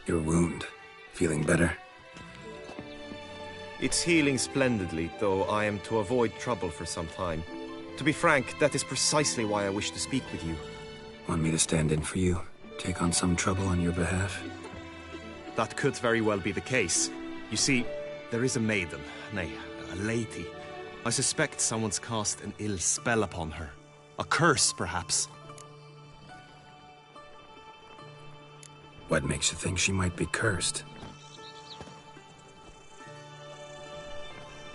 Your wound. Feeling better? It's healing splendidly, though I am to avoid trouble for some time. To be frank, that is precisely why I wish to speak with you. Want me to stand in for you? Take on some trouble on your behalf? That could very well be the case. You see, there is a maiden, nay, a lady. I suspect someone's cast an ill spell upon her. A curse, perhaps. What makes you think she might be cursed?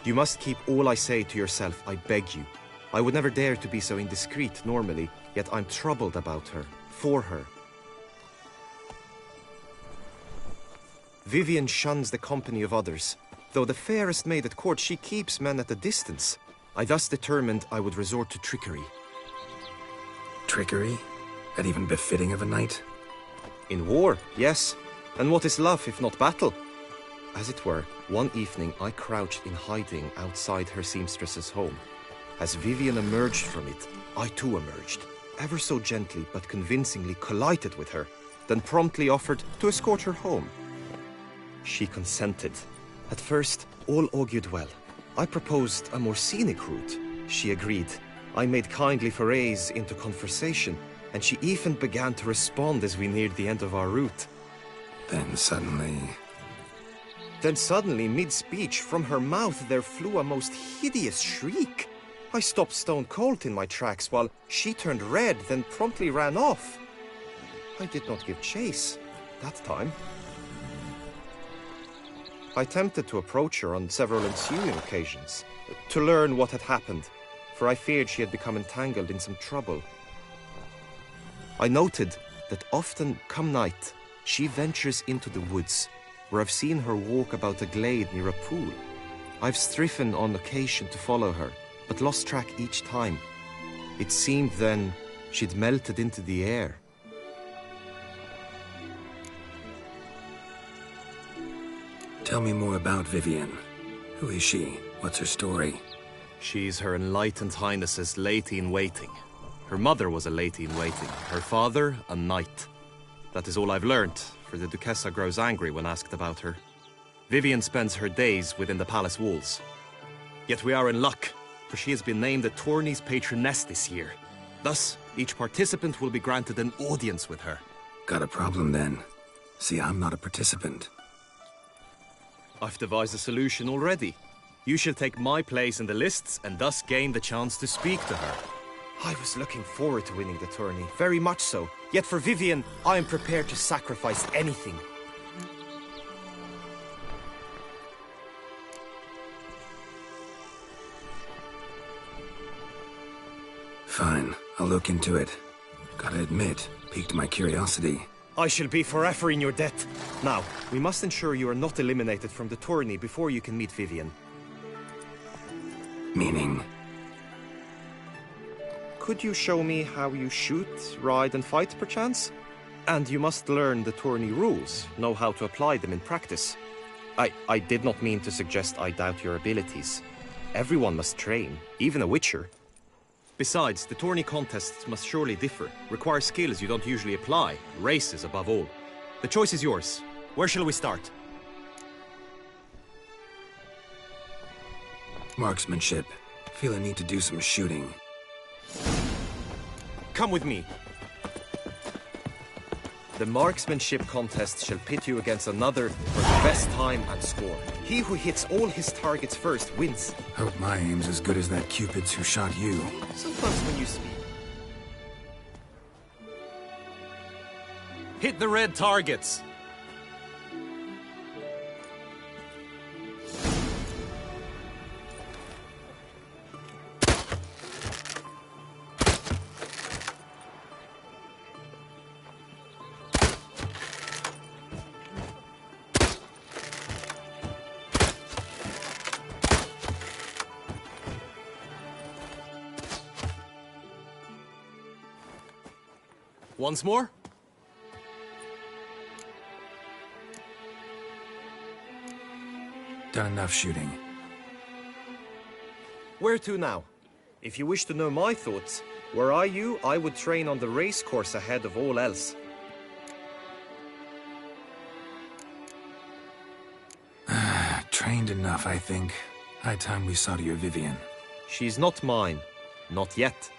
You must keep all I say to yourself, I beg you. I would never dare to be so indiscreet normally, yet I'm troubled about her, for her. Vivian shuns the company of others. Though the fairest maid at court, she keeps men at a distance. I thus determined I would resort to trickery. Trickery? That even befitting of a knight? In war, yes. And what is love if not battle? As it were, one evening I crouched in hiding outside her seamstress's home. As Vivian emerged from it, I too emerged. Ever so gently but convincingly collided with her, then promptly offered to escort her home. She consented. At first, all augured well. I proposed a more scenic route. She agreed. I made kindly forays into conversation, and she even began to respond as we neared the end of our route. Then suddenly, mid-speech, from her mouth there flew a most hideous shriek. I stopped stone cold in my tracks while she turned red, then promptly ran off. I did not give chase that time. I attempted to approach her on several ensuing occasions, to learn what had happened, for I feared she had become entangled in some trouble. I noted that often, come night, she ventures into the woods, where I've seen her walk about a glade near a pool. I've striven on occasion to follow her, but lost track each time. It seemed then she'd melted into the air. Tell me more about Vivian. Who is she? What's her story? She's Her Enlightened Highness's lady-in-waiting. Her mother was a lady-in-waiting, her father a knight. That is all I've learnt, for the Duchessa grows angry when asked about her. Vivian spends her days within the palace walls. Yet we are in luck, for she has been named the tourney's patroness this year. Thus, each participant will be granted an audience with her. Got a problem then. See, I'm not a participant. I've devised a solution already. You shall take my place in the lists and thus gain the chance to speak to her. I was looking forward to winning the tourney, very much so. Yet for Vivian, I am prepared to sacrifice anything. Fine, I'll look into it. Gotta admit, piqued my curiosity. I shall be forever in your debt. Now, we must ensure you are not eliminated from the tourney before you can meet Vivian. Meaning? Could you show me how you shoot, ride and fight, perchance? And you must learn the tourney rules, know how to apply them in practice. I did not mean to suggest I doubt your abilities. Everyone must train, even a witcher. Besides, the tourney contests must surely differ, require skills you don't usually apply, races above all. The choice is yours. Where shall we start? Marksmanship. Feel I need to do some shooting. Come with me. The marksmanship contest shall pit you against another for the best time and score. He who hits all his targets first wins. Hope my aim's as good as that Cupid's who shot you. Sometimes when you speak. Hit the red targets. Once more? Done enough shooting. Where to now? If you wish to know my thoughts, were I you, I would train on the race course ahead of all else. trained enough, I think. High time we saw to your Vivian. She's not mine. Not yet.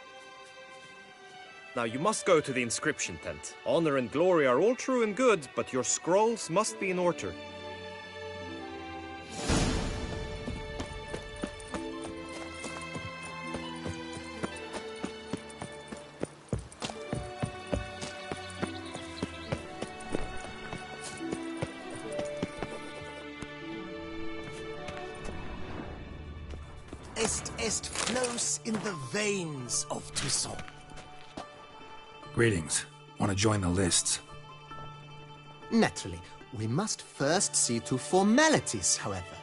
Now you must go to the inscription tent. Honor and glory are all true and good, but your scrolls must be in order. Est flows in the veins of Toussaint. Greetings. Want to join the lists? Naturally, we must first see to formalities, however.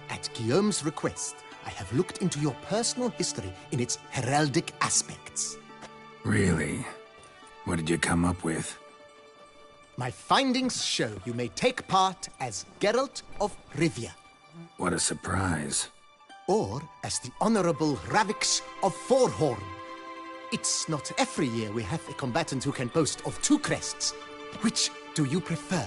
At Guillaume's request, I have looked into your personal history in its heraldic aspects. Really? What did you come up with? My findings show you may take part as Geralt of Rivia, What a surprise. or as the Honorable Ravix of Forhorn. It's not every year we have a combatant who can boast of 2 crests. Which do you prefer?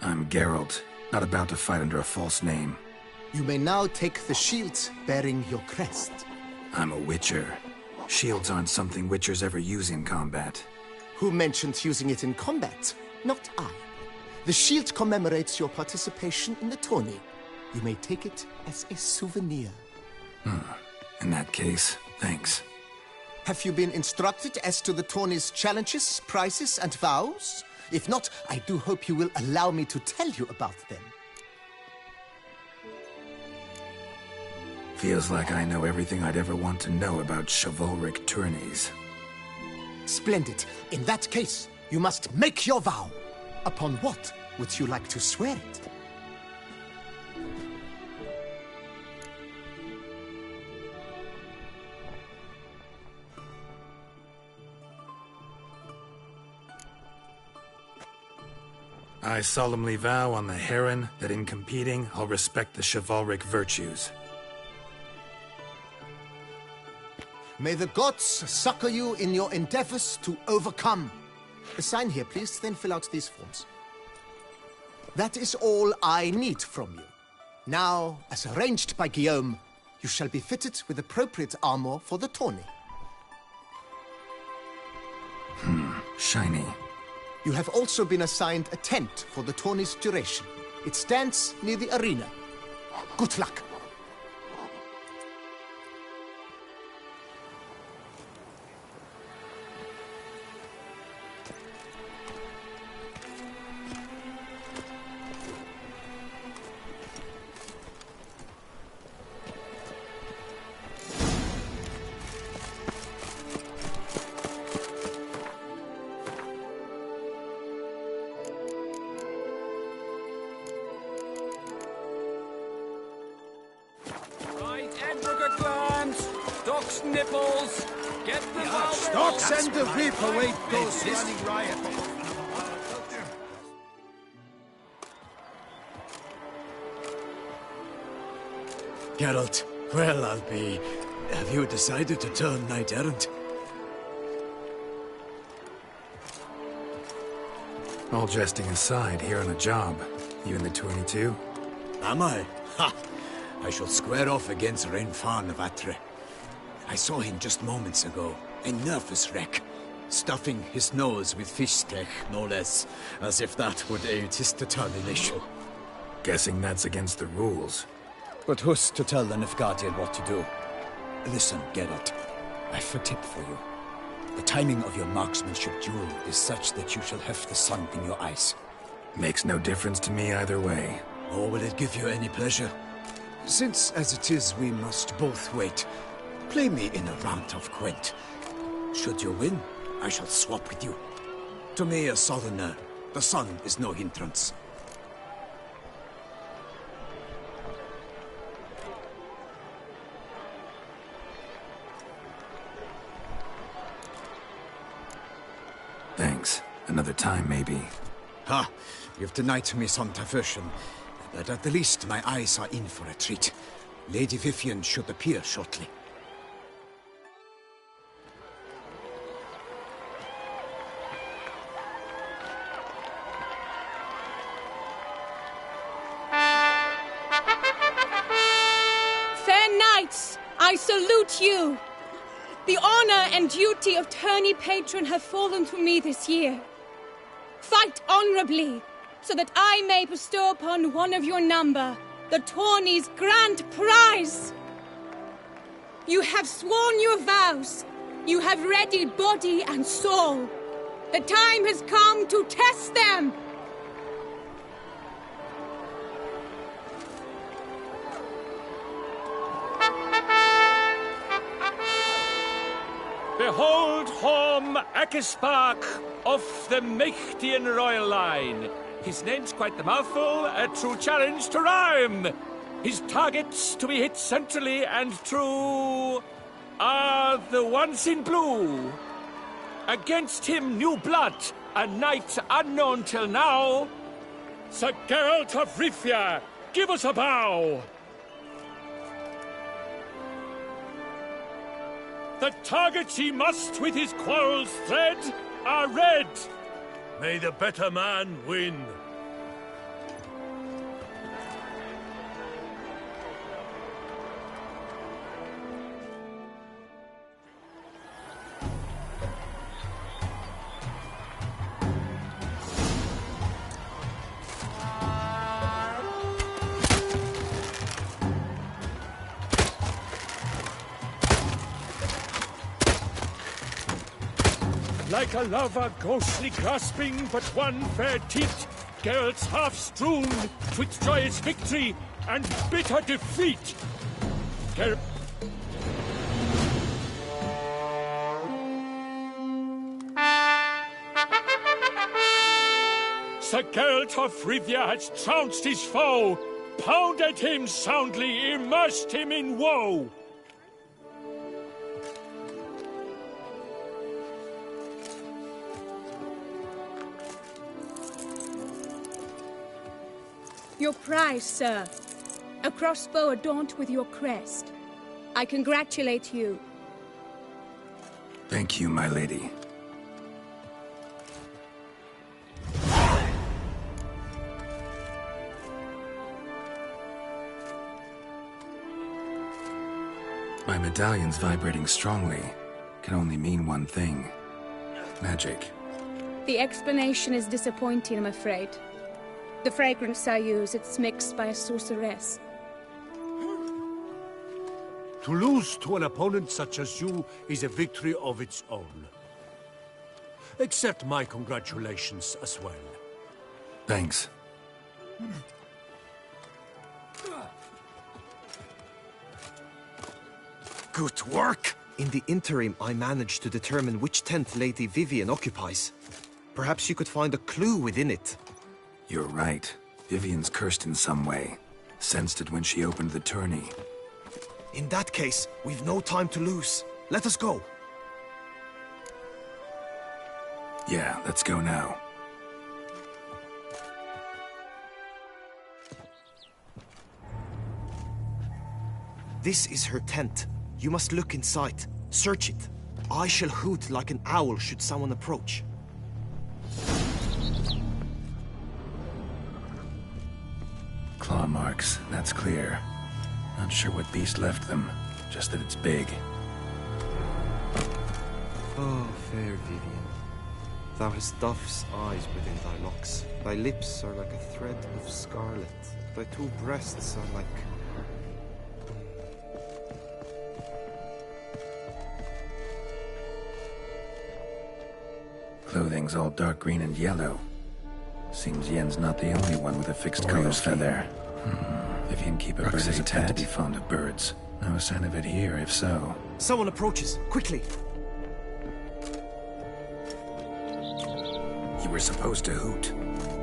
I'm Geralt, not about to fight under a false name. You may now take the shield bearing your crest. I'm a Witcher. Shields aren't something Witchers ever use in combat. Who mentioned using it in combat? Not I. The shield commemorates your participation in the tourney. You may take it as a souvenir. In that case, thanks. Have you been instructed as to the tourney's challenges, prizes, and vows? If not, I do hope you will allow me to tell you about them. Feels like I know everything I'd ever want to know about chivalric tourneys. Splendid. In that case, you must make your vow. Upon what would you like to swear it? I solemnly vow on the Heron that in competing, I'll respect the chivalric virtues. May the gods succor you in your endeavors to overcome. Sign here, please, then fill out these forms. That is all I need from you. Now, as arranged by Guillaume, you shall be fitted with appropriate armor for the tourney. Shiny. You have also been assigned a tent for the tourney's duration. It stands near the arena. Good luck. Nipples! Get the Stocks and the vaporweight goes running riot. Geralt, well, I'll be... Have you decided to turn knight-errant? All jesting aside, here on a job. You in the 22? Am I? Ha! I shall square off against Rainfan of Atre. I saw him just moments ago, a nervous wreck, stuffing his nose with fish steak, no less, as if that would aid his determination. Guessing that's against the rules. But who's to tell the Nilfgaardian what to do? Listen, Geralt, I've a tip for you. The timing of your marksmanship duel is such that you shall have the sun in your eyes. Makes no difference to me either way. Or will it give you any pleasure? Since, as it is, we must both wait, play me in a round of Gwent. Should you win, I shall swap with you. To me, a southerner, the sun is no hindrance. Another time, maybe. Ha! You've denied me some diversion, but at the least my eyes are in for a treat. Lady Vivian should appear shortly. Fair knights, I salute you! The honor and duty of tourney patron have fallen to me this year. Fight honorably, so that I may bestow upon one of your number the tourney's grand prize. You have sworn your vows. You have readied body and soul. The time has come to test them. Behold Horm Akispark of the Mechtian royal line. His name's quite the mouthful, a true challenge to rhyme. His targets to be hit centrally and true are the ones in blue. Against him new blood, a knight unknown till now. Sir Geralt of Rivia, give us a bow. The targets he must with his quarrels thread are red. May the better man win. Like a lover ghostly grasping but one fair tit, Geralt's half strewn twixt joyous victory and bitter defeat. Sir Geralt of Rivia has trounced his foe, pounded him soundly, immersed him in woe. Your prize, sir. A crossbow adorned with your crest. I congratulate you. Thank you, my lady. My medallion's vibrating strongly. Can only mean one thing. Magic. The explanation is disappointing, I'm afraid. The fragrance I use, it's mixed by a sorceress. To lose to an opponent such as you is a victory of its own. Accept my congratulations as well. Thanks. Good work! In the interim, I managed to determine which tent Lady Vivian occupies. Perhaps you could find a clue within it. You're right. Vivian's cursed in some way. Sensed it when she opened the tourney. In that case, we've no time to lose. Let us go. Yeah, let's go now. This is her tent. You must look inside. Search it. I shall hoot like an owl should someone approach. Claw marks, that's clear. Not sure what beast left them, just that it's big. Oh, fair Vivian. Thou hast dove's eyes within thy locks. Thy lips are like a thread of scarlet. Thy two breasts are like... Clothing's all dark green and yellow. Seems Yen's not the only one with a fixed color feather. Vivian keep a bird as a pet to be fond of birds. No sign of it here, if so. Someone approaches. Quickly! You were supposed to hoot.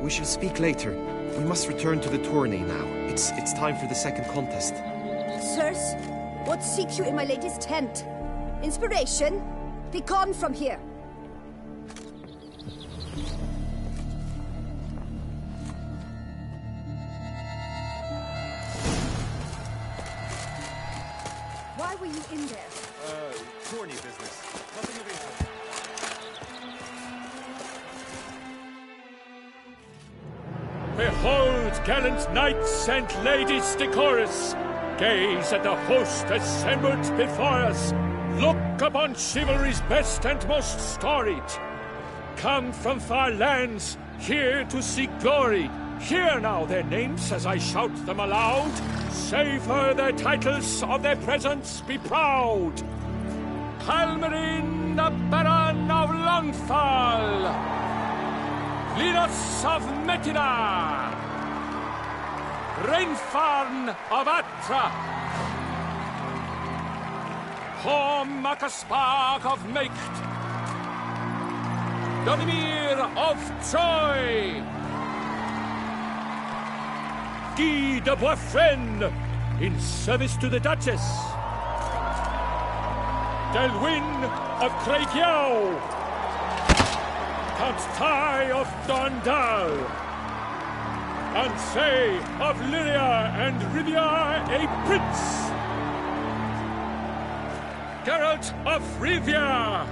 We shall speak later. We must return to the tourney now. It's time for the second contest. Sirs, what seek you in my lady's tent? Inspiration? Be gone from here. Why were you in there? Tourney business. Nothing of interest. Behold, gallant knights and ladies decorous, gaze at the host assembled before us. Look upon chivalry's best and most storied. Come from far lands, here to seek glory. Hear now their names as I shout them aloud. Savor their titles, of their presence be proud. Halmarin, the Baron of Longfall. Linus of Metida. Reinfarn of Atra. Horm Akaspag of Meicht. Donimir of Troy. Guy de Boisfren, in service to the Duchess. Delwyn of Craigiau. Count Tai of Dondal. Ansay of Lyria and Rivia a prince. Geralt of Rivia.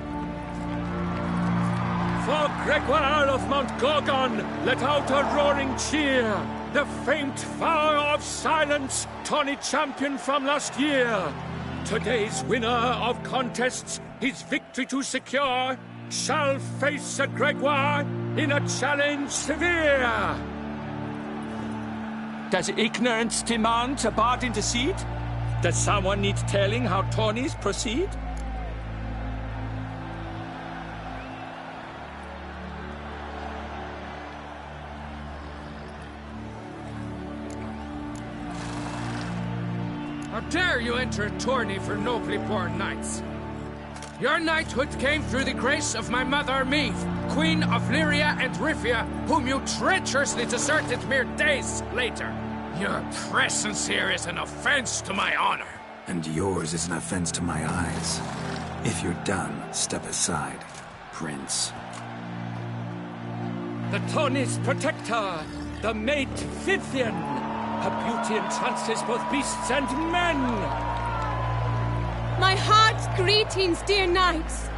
For Gregoire of Mount Gorgon, let out a roaring cheer. The famed vow of silence, tawny champion from last year. Today's winner of contests, his victory to secure, shall face a Gregoire in a challenge severe. Does ignorance demand a bard intercede? Does someone need telling how tourneys proceed? How dare you enter a tourney for nobly born knights? Your knighthood came through the grace of my mother, Meve, Queen of Lyria and Rivia, whom you treacherously deserted mere days later. Your presence here is an offense to my honor. And yours is an offense to my eyes. If you're done, step aside, Prince. The tourney's protector, the maid Vivian. Her beauty entrances both beasts and men. My heart's greetings, dear knights.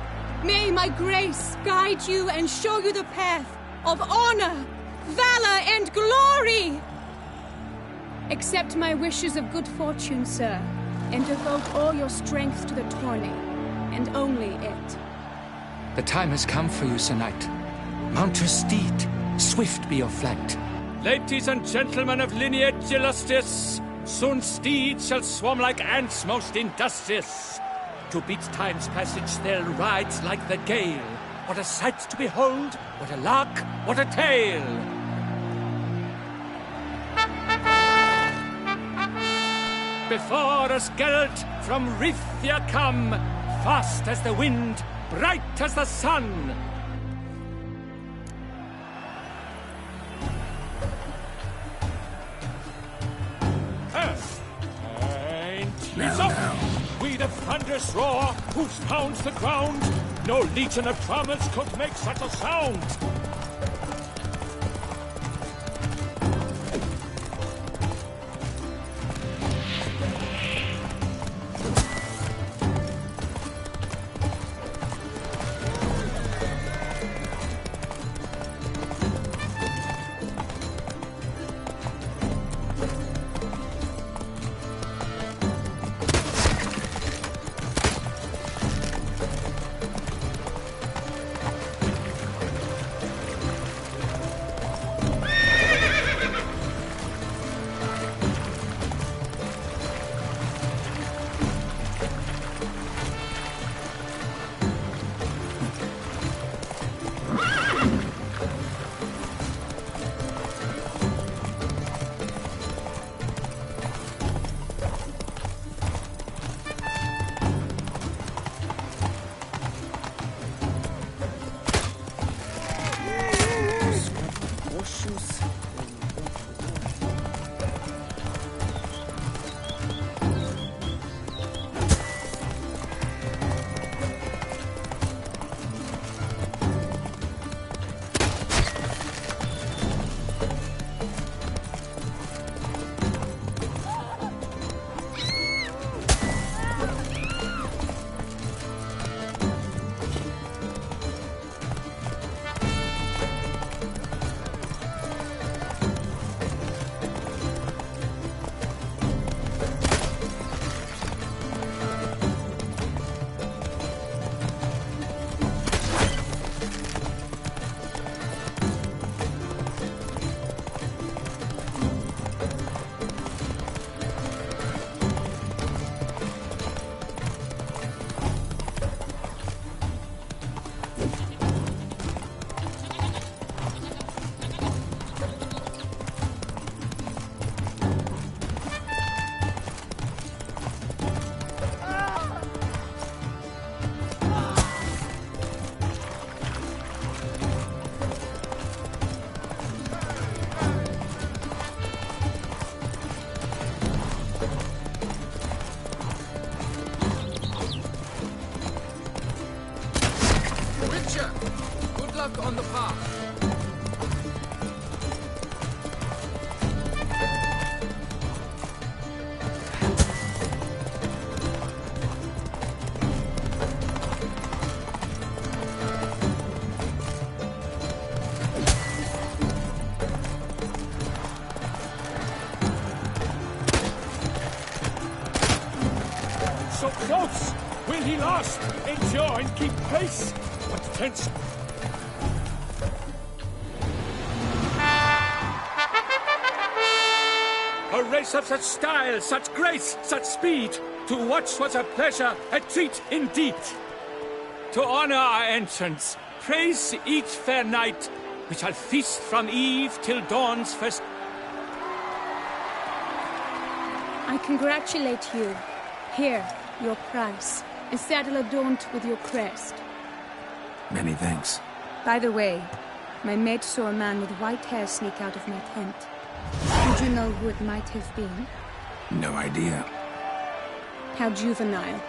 May my grace guide you and show you the path of honor, valor, and glory. Accept my wishes of good fortune, sir, and devote all your strength to the tourney, and only it. The time has come for you, Sir Knight. Mount your steed, swift be your flight. Ladies and gentlemen of lineage illustrious, soon steeds shall swarm like ants most industrious. To beat time's passage they'll ride like the gale. What a sight to behold, what a lark, what a tale! Before us Geralt from Rivia come, fast as the wind, bright as the sun. He's up! We the thunderous roar, whose pounds the ground. No legion of drummers could make such a sound. on the path. So close! Will he last? Endure and keep pace? What tension! A race of such style, such grace, such speed. To watch was a pleasure, a treat indeed. To honor our entrance, praise each fair knight. We shall feast from eve till dawn's first. I congratulate you. Here, your prize. A saddle adorned with your crest. Many thanks. By the way, my maid saw a man with white hair sneak out of my tent. Did you know who it might have been? No idea. How juvenile.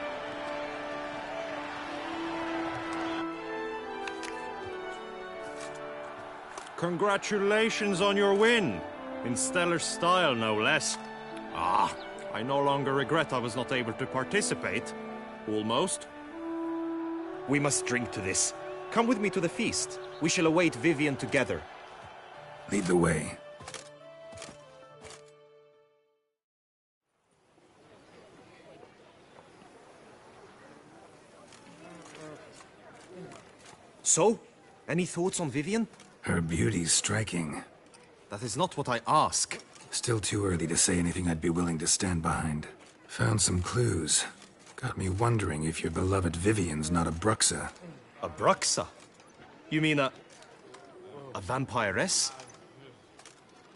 Congratulations on your win. In stellar style, no less. Ah, I no longer regret I was not able to participate. Almost. We must drink to this. Come with me to the feast. We shall await Vivian together. Lead the way. So, any thoughts on Vivian? Her beauty's striking. That is not what I ask. Still too early to say anything I'd be willing to stand behind. Found some clues. Got me wondering if your beloved Vivian's not a Bruxa. A Bruxa? You mean a vampiress?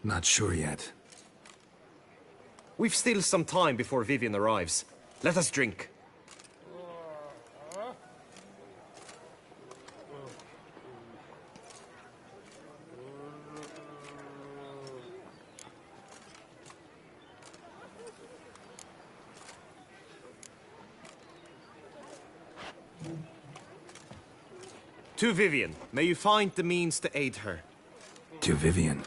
Not sure yet. We've still some time before Vivian arrives. Let us drink. To Vivian, may you find the means to aid her. To Vivian.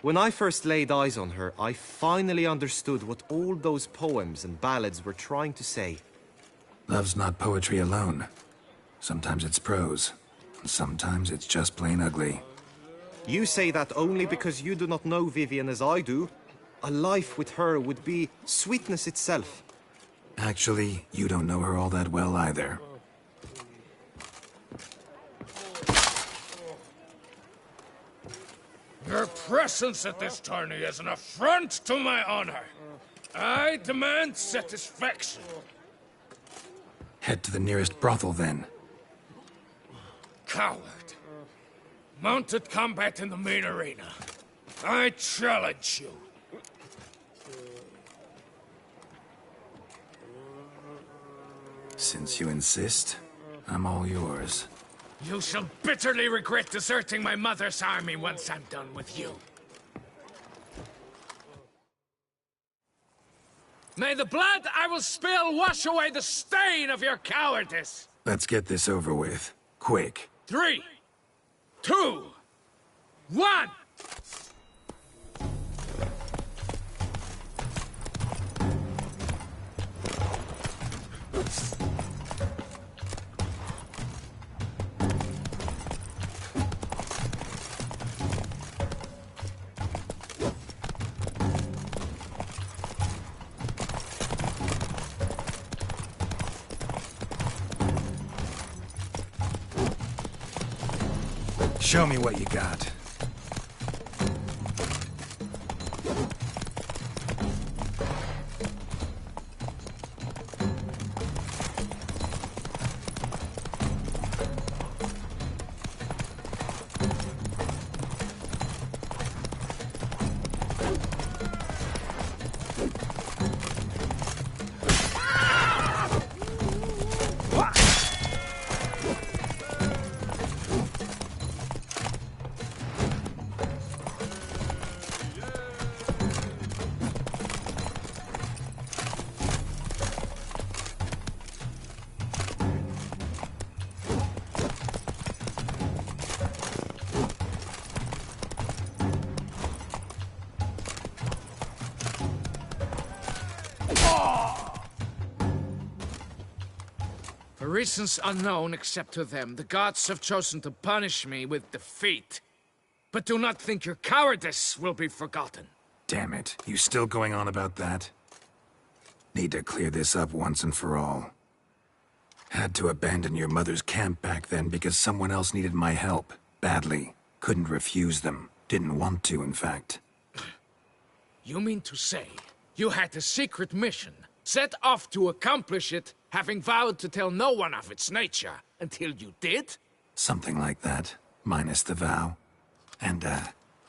When I first laid eyes on her, I finally understood what all those poems and ballads were trying to say. Love's not poetry alone. Sometimes it's prose. Sometimes it's just plain ugly. You say that only because you do not know Vivian as I do. A life with her would be sweetness itself. Actually, you don't know her all that well either. Your presence at this tourney is an affront to my honor. I demand satisfaction. Head to the nearest brothel, then. Coward. Mounted combat in the main arena. I challenge you. Since you insist, I'm all yours. You shall bitterly regret deserting my mother's army once I'm done with you. May the blood I will spill wash away the stain of your cowardice! Let's get this over with. Quick. 3, 2, 1! Show me what you got. For reasons unknown except to them, the gods have chosen to punish me with defeat. But do not think your cowardice will be forgotten. Damn it, you still going on about that? Need to clear this up once and for all. Had to abandon your mother's camp back then because someone else needed my help, badly. Couldn't refuse them. Didn't want to, in fact. You mean to say, you had a secret mission, set off to accomplish it, having vowed to tell no one of its nature, until you did? Something like that, minus the vow. And,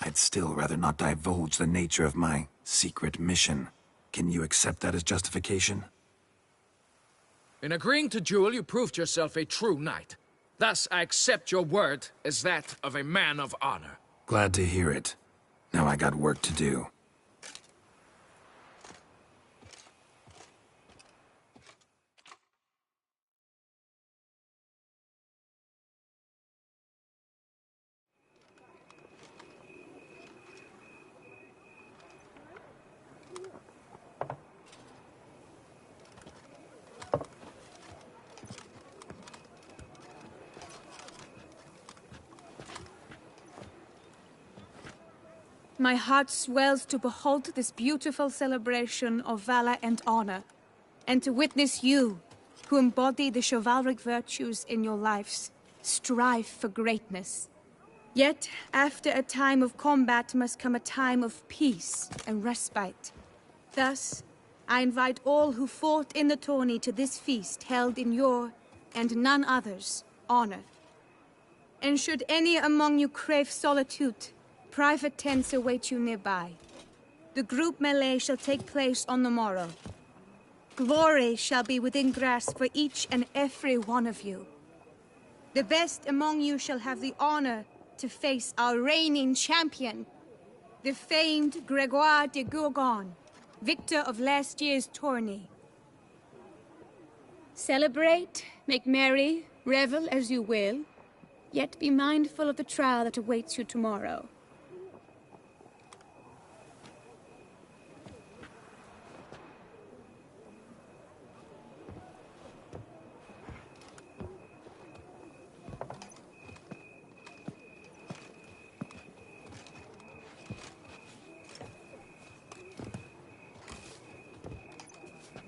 I'd still rather not divulge the nature of my secret mission. Can you accept that as justification? In agreeing to duel, you proved yourself a true knight. Thus, I accept your word as that of a man of honor. Glad to hear it. Now I got work to do. My heart swells to behold this beautiful celebration of valor and honor, and to witness you, who embody the chivalric virtues in your lives, strive for greatness. Yet, after a time of combat must come a time of peace and respite. Thus, I invite all who fought in the tourney to this feast held in your, and none other's, honor. And should any among you crave solitude, private tents await you nearby. The group melee shall take place on the morrow. Glory shall be within grasp for each and every one of you. The best among you shall have the honor to face our reigning champion, the famed Gregoire de Gourgon, victor of last year's tourney. Celebrate, make merry, revel as you will, yet be mindful of the trial that awaits you tomorrow.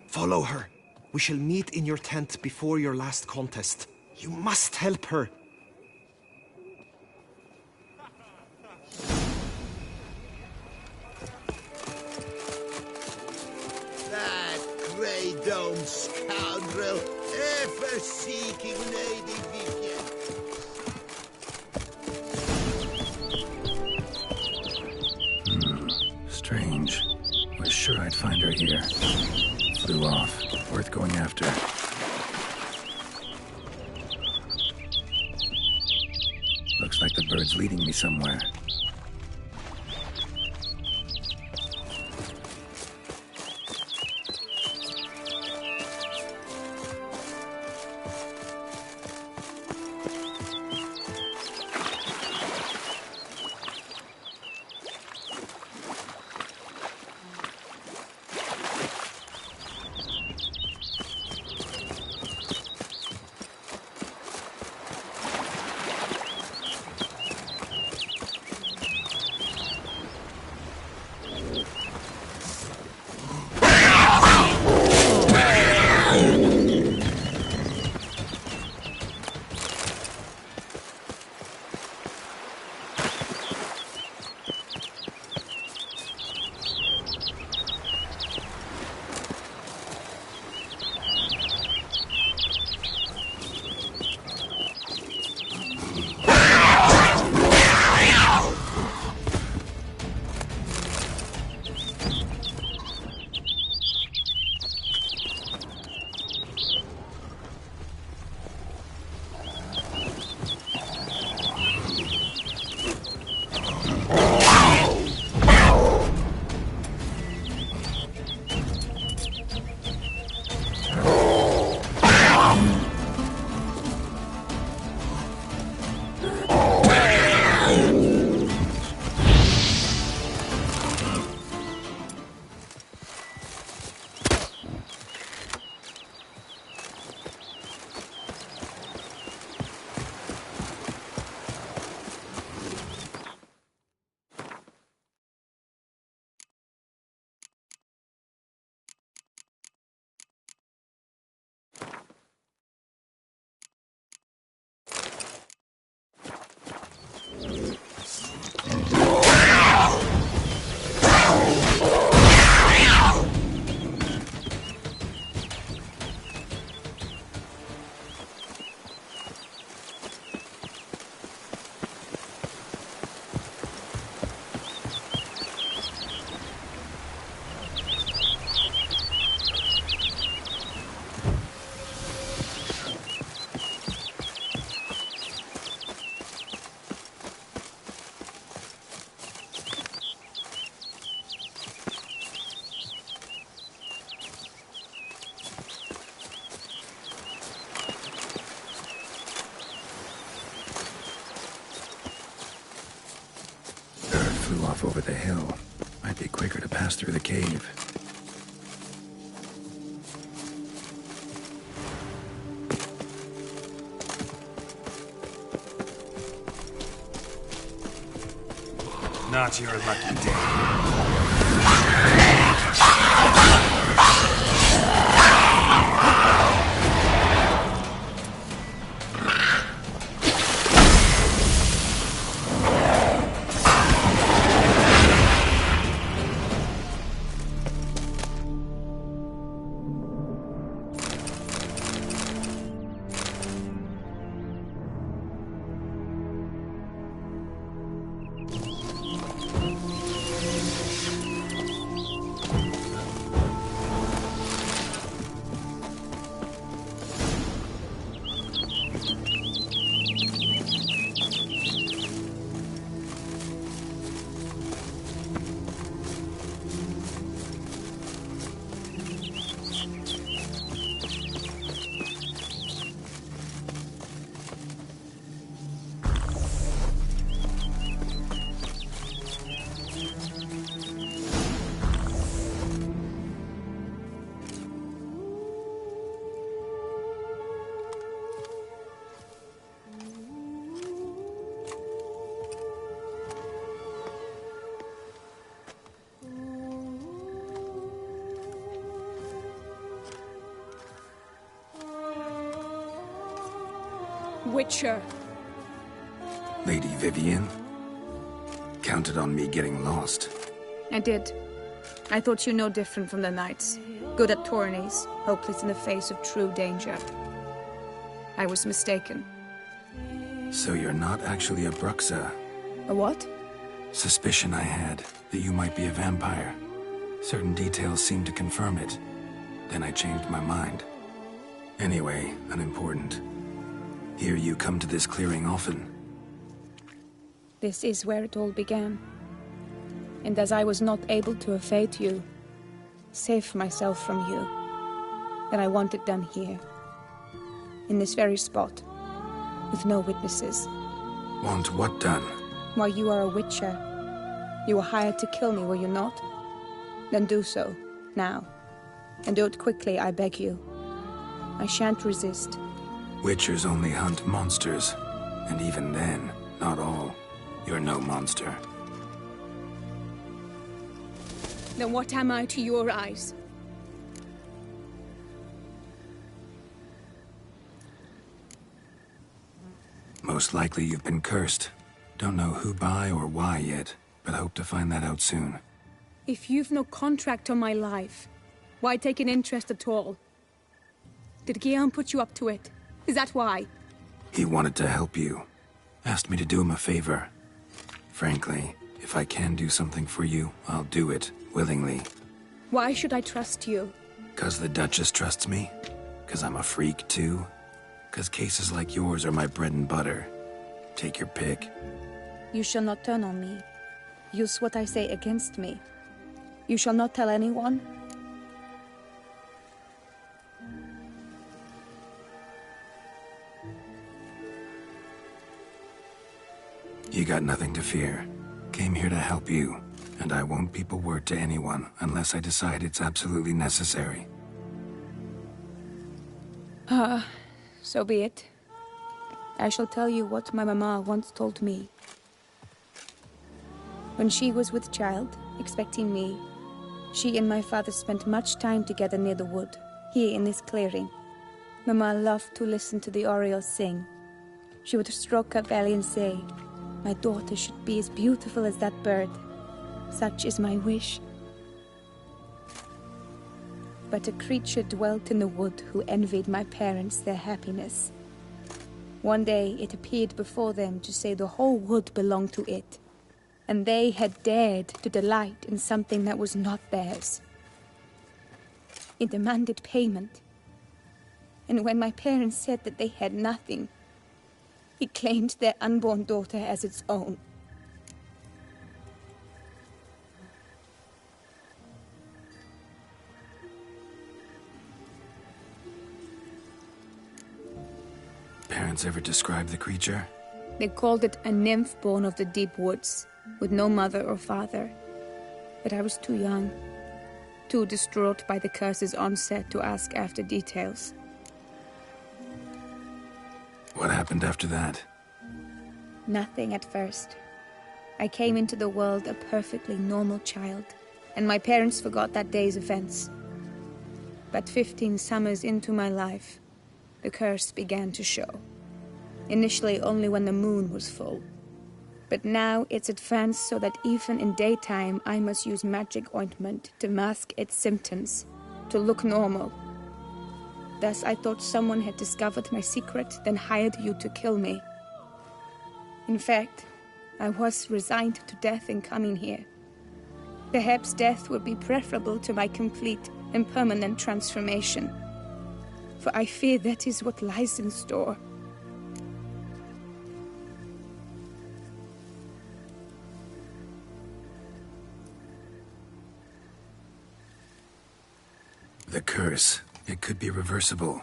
Follow her. We shall meet in your tent before your last contest. You must help her. That grey dome scoundrel, ever seeking Lady Vivian. Strange. Was sure I'd find her here. Flew off. Worth going after. Looks like the bird's leading me somewhere. off over the hill. Might be quicker to pass through the cave. Not your lucky day. Witcher. Lady Vivienne? Counted on me getting lost. I did. I thought you no different from the knights. Good at tourneys, hopeless in the face of true danger. I was mistaken. So you're not actually a Bruxa? A what? Suspicion I had, that you might be a vampire. Certain details seemed to confirm it. Then I changed my mind. Anyway, unimportant. Hear you come to this clearing often. This is where it all began. And as I was not able to evade you, save myself from you, then I want it done here. In this very spot. With no witnesses. Want what done? Why, you are a witcher. You were hired to kill me, were you not? Then do so, now. And do it quickly, I beg you. I shan't resist. Witchers only hunt monsters. And even then, not all. You're no monster. Then what am I to your eyes? Most likely you've been cursed. Don't know who by or why yet, but hope to find that out soon. If you've no contract on my life, why take an interest at all? Did Guillaume put you up to it? Is that why? He wanted to help you. Asked me to do him a favor. Frankly, if I can do something for you, I'll do it, willingly. Why should I trust you? 'Cause the Duchess trusts me? 'Cause I'm a freak, too? 'Cause cases like yours are my bread and butter. Take your pick. You shall not turn on me. Use what I say against me. You shall not tell anyone. You got nothing to fear. Came here to help you, and I won't peep a word to anyone unless I decide it's absolutely necessary. So be it. I shall tell you what my mama once told me. When she was with child, expecting me, she and my father spent much time together near the wood, here in this clearing. Mama loved to listen to the orioles sing. She would stroke her belly and say, "My daughter should be as beautiful as that bird. Such is my wish." But a creature dwelt in the wood who envied my parents their happiness. One day it appeared before them to say the whole wood belonged to it, and they had dared to delight in something that was not theirs. It demanded payment, and when my parents said that they had nothing, it claimed their unborn daughter as its own. Parents ever describe the creature? They called it a nymph born of the deep woods. with no mother or father. But I was too young, too distraught by the curse's onset to ask after details. What happened after that? Nothing at first. I came into the world a perfectly normal child, and my parents forgot that day's events. But 15 summers into my life, the curse began to show. Initially only when the moon was full. But now it's advanced so that even in daytime I must use magic ointment to mask its symptoms, to look normal. Thus I thought someone had discovered my secret, then hired you to kill me. In fact, I was resigned to death in coming here. Perhaps death would be preferable to my complete and permanent transformation. For I fear that is what lies in store. The curse. It could be reversible.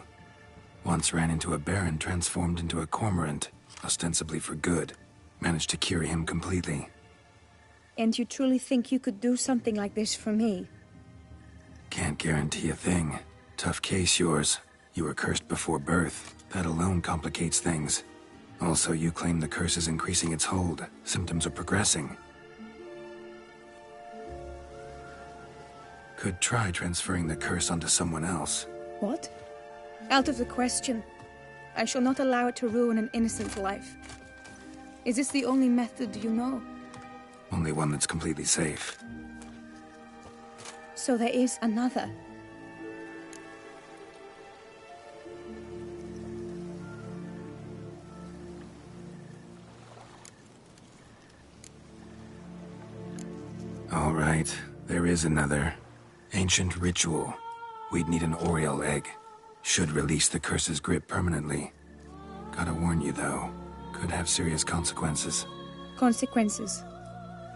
Once ran into a baron transformed into a cormorant, ostensibly for good. Managed to cure him completely. And you truly think you could do something like this for me? Can't guarantee a thing. Tough case, yours. You were cursed before birth. That alone complicates things. Also, you claim the curse is increasing its hold. Symptoms are progressing. Could try transferring the curse onto someone else. What? Out of the question. I shall not allow it to ruin an innocent life. Is this the only method you know? Only one that's completely safe. So there is another. All right, there is another. Ancient ritual. We'd need an Oriole egg. Should release the curse's grip permanently. Gotta warn you, though. Could have serious consequences. Consequences?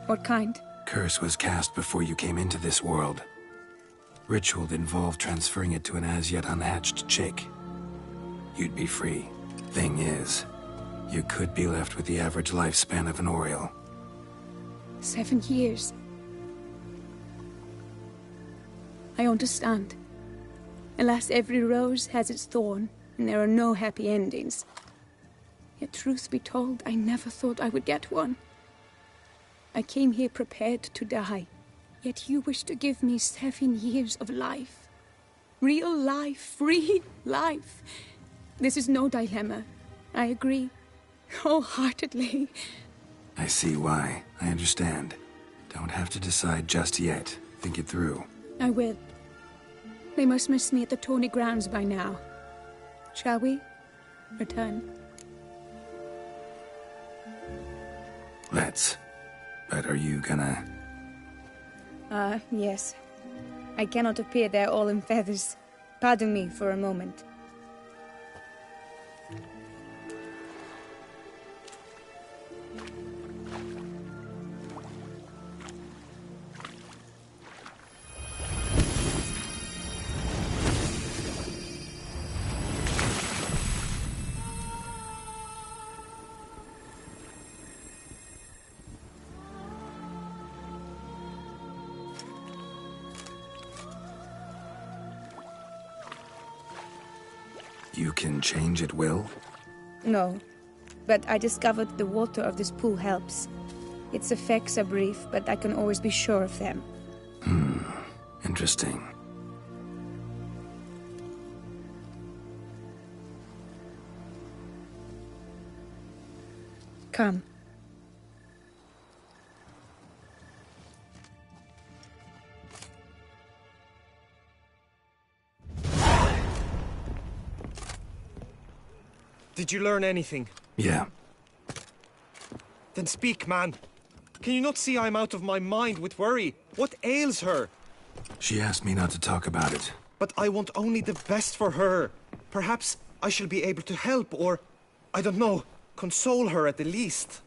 What kind? Curse was cast before you came into this world. Ritual involved transferring it to an as-yet unhatched chick. You'd be free. Thing is, you could be left with the average lifespan of an Oriole. 7 years. I understand. Alas, every rose has its thorn, and there are no happy endings. Yet truth be told, I never thought I would get one. I came here prepared to die, yet you wish to give me 7 years of life. Real life, free life. This is no dilemma. I agree, wholeheartedly. I see why. I understand. Don't have to decide just yet. Think it through. I will. They must miss me at the tourney grounds by now. Shall we? Return. Let's. But are you gonna... Yes. I cannot appear there all in feathers. Pardon me for a moment. You can change at will? No, but I discovered the water of this pool helps. Its effects are brief, but I can always be sure of them. Interesting. Come. Did you learn anything? Yeah. Then speak, man. Can you not see I'm out of my mind with worry? What ails her? She asked me not to talk about it. But I want only the best for her. Perhaps I shall be able to help, or, I don't know, console her at the least.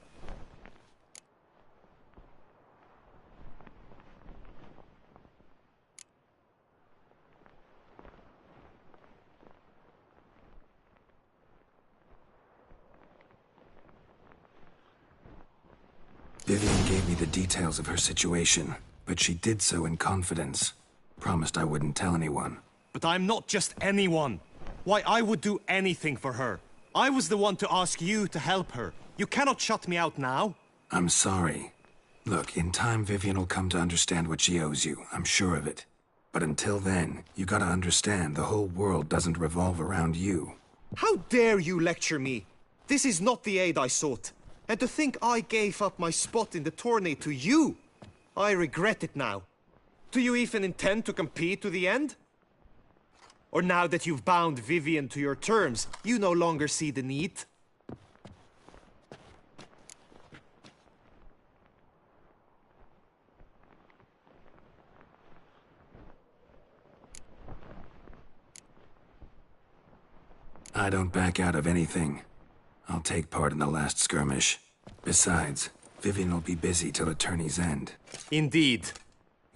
Vivian gave me the details of her situation, but she did so in confidence. Promised I wouldn't tell anyone. But I'm not just anyone. Why, I would do anything for her. I was the one to ask you to help her. You cannot shut me out now. I'm sorry. Look, in time Vivian will come to understand what she owes you. I'm sure of it. But until then, you gotta understand the whole world doesn't revolve around you. How dare you lecture me? This is not the aid I sought. And to think I gave up my spot in the tourney to you. I regret it now. Do you even intend to compete to the end? Or now that you've bound Vivian to your terms, you no longer see the need? I don't back out of anything. I'll take part in the last skirmish. Besides, Vivian will be busy till the tourney's end. Indeed.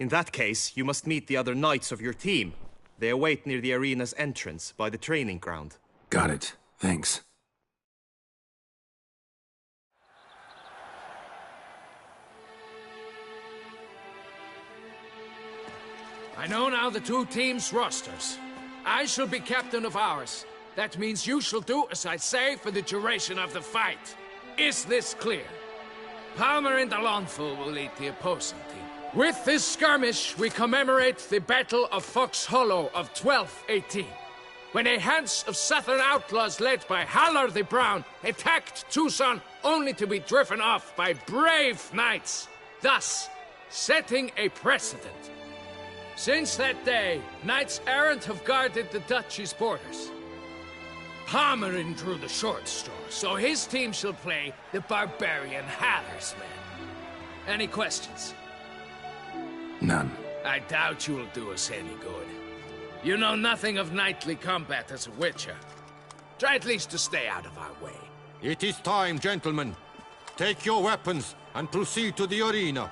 In that case, you must meet the other knights of your team. They await near the arena's entrance, by the training ground. Got it. Thanks. I know now the two teams' rosters. I shall be captain of ours. That means you shall do as I say for the duration of the fight. Is this clear? Palmer and Alonso will lead the opposing team. With this skirmish, we commemorate the Battle of Fox Hollow of 1218, when a hands of southern outlaws led by Haller the Brown attacked Tucson only to be driven off by brave knights, thus setting a precedent. Since that day, knights errant have guarded the duchy's borders. Palmerin drew the short straw, so his team shall play the barbarian Haller's men. Any questions? None. I doubt you will do us any good. You know nothing of knightly combat as a witcher. Try at least to stay out of our way. It is time, gentlemen. Take your weapons and proceed to the arena.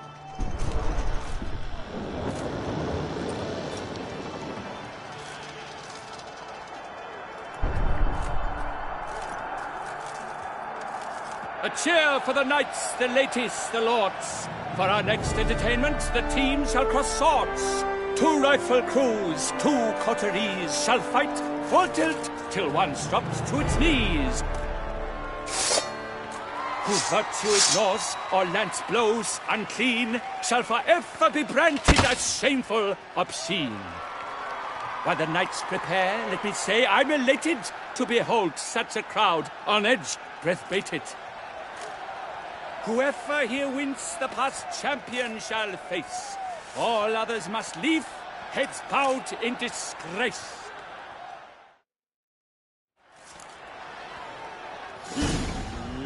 A cheer for the knights, the ladies, the lords. For our next entertainment, the team shall cross swords. 2 rifle crews, 2 coteries shall fight full tilt till one's dropped to its knees. Who virtue ignores or lance blows unclean shall forever be branded as shameful, obscene. While the knights prepare, let me say I'm elated to behold such a crowd on edge, breath-baited. Whoever here wins the past champion shall face. All others must leave, heads bowed in disgrace.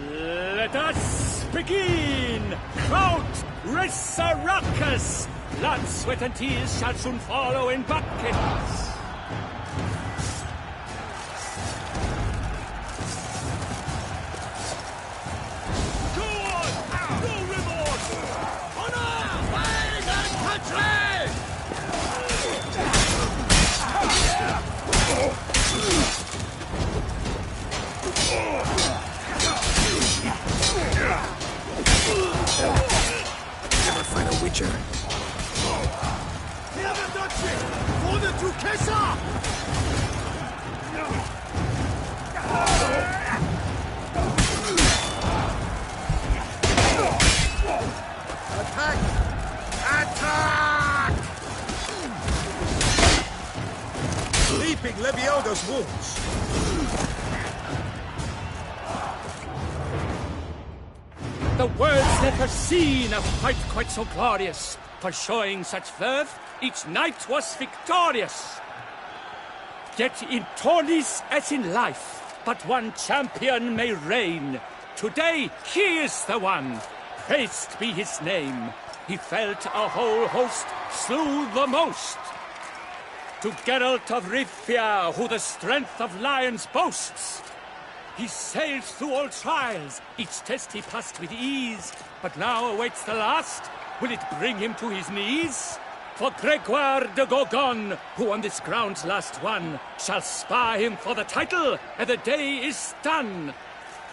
Let us begin! Crowd, race a ruckus! Blood, sweat and tears shall soon follow in buckets. Never fight a witcher. Attack! Attack! Leaping Levioda's wounds. The world's never seen a fight quite so glorious. For showing such verve, each knight was victorious. Yet in tourneys as in life, but one champion may reign. Today, he is the one. Praised be his name. He felt a whole host, slew the most. To Geralt of Rivia, who the strength of lions boasts, he sailed through all trials, each test he passed with ease, but now awaits the last. Will it bring him to his knees? For Gregoire de Gorgon, who on this ground's last won, shall spar him for the title, and the day is done.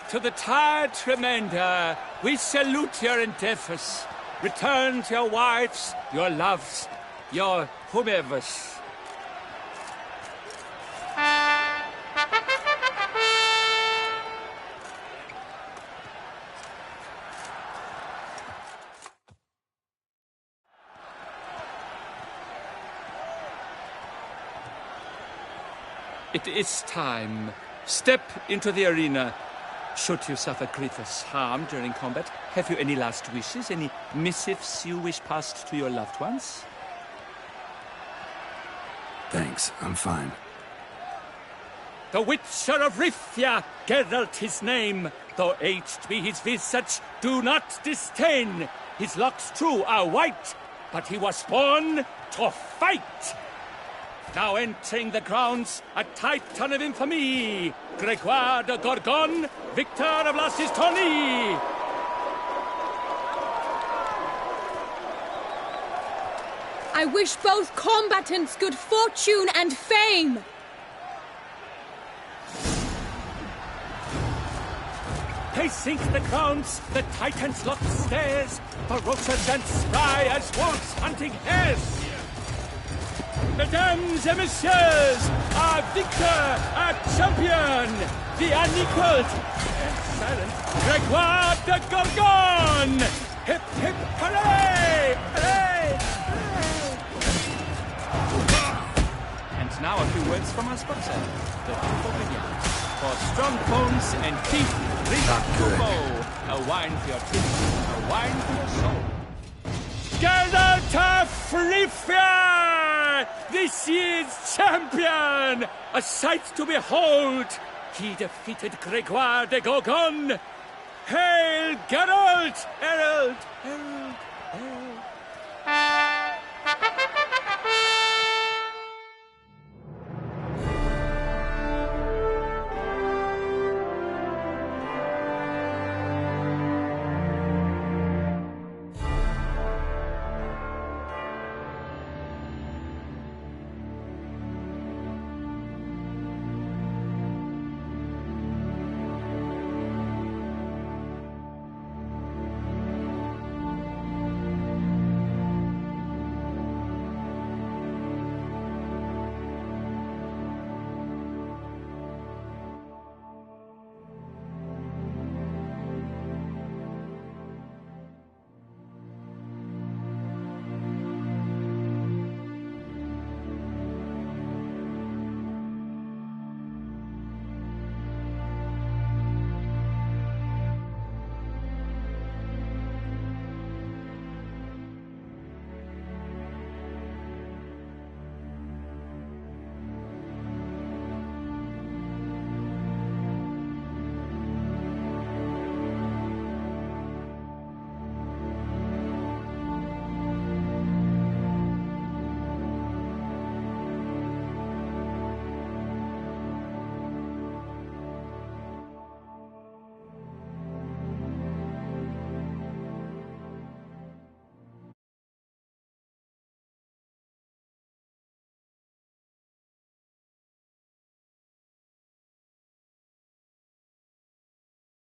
To the tired remainder, we salute your endeavors. Return to your wives, your loves, your whomevers. It is time. Step into the arena. Should you suffer grievous harm during combat, have you any last wishes? Any missives you wish passed to your loved ones? Thanks, I'm fine. The Witcher of Rifia, Geralt his name. Though aged be his visage, do not disdain. His locks true are white, but he was born to fight. Now entering the grounds, a titan of infamy, Gregoire de Gorgon, victor of La Sistonie. I wish both combatants good fortune and fame. Pacing the grounds, the titans locked stairs, ferocious and spry as wolves hunting hares. Mesdames et messieurs, our victor, our champion, the unequaled and silent Gregoire de Gorgon! Hip, hip, hooray! Hooray! And now a few words from our sponsor, the Titulky. For strong bones and teeth, drink Tubo, a wine for your teeth, a wine for your soul. Geralt of Rifia, this year's champion! A sight to behold! He defeated Gregoire de Gorgon! Hail, Geralt! Herald! Herald!